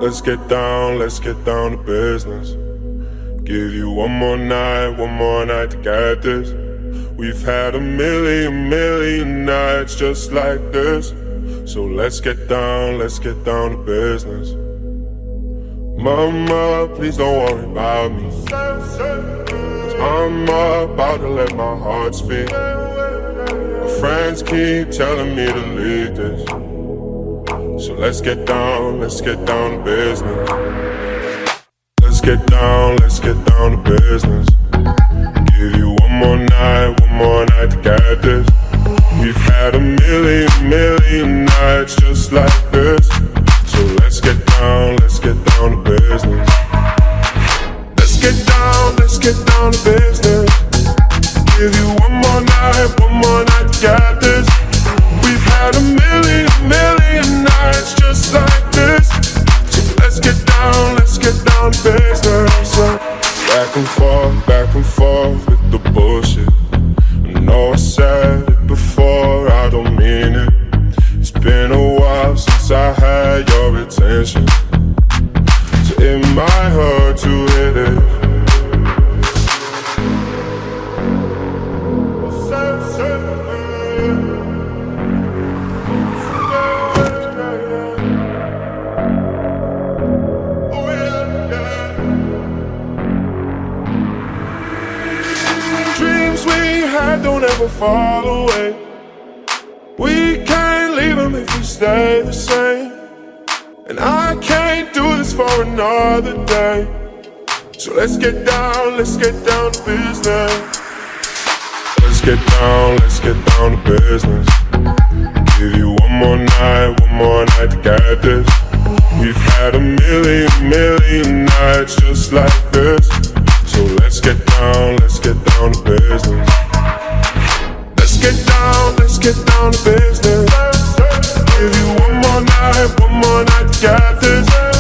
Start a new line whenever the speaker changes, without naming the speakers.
let's get down to business. Give you one more night to get this. We've had a million nights just like this. So let's get down to business. Mama, please don't worry about me, 'cause I'm about to let my heart speak. My friends keep telling me to leave this. So let's get down to business. Let's get down to business. Give you one more night to get this. We've had a million nights just like this. So let's get down to business. Let's get down to business. Give you one more night to get this. We've had a million nights just like this. So let's get down to business. Back and forth with the bullshit. I know I said it before, I don't mean it. It's been a while since I had your attention, so it might hurt to hit it. Dreams we had don't ever fall away. We can't leave them if we stay the same. And I can't do this for another day. So let's get down to business. Let's get down to business. Give you one more night to get this. We've had a million nights just like this. So let's get down to business. Let's get down to business. Give you one more night to get this.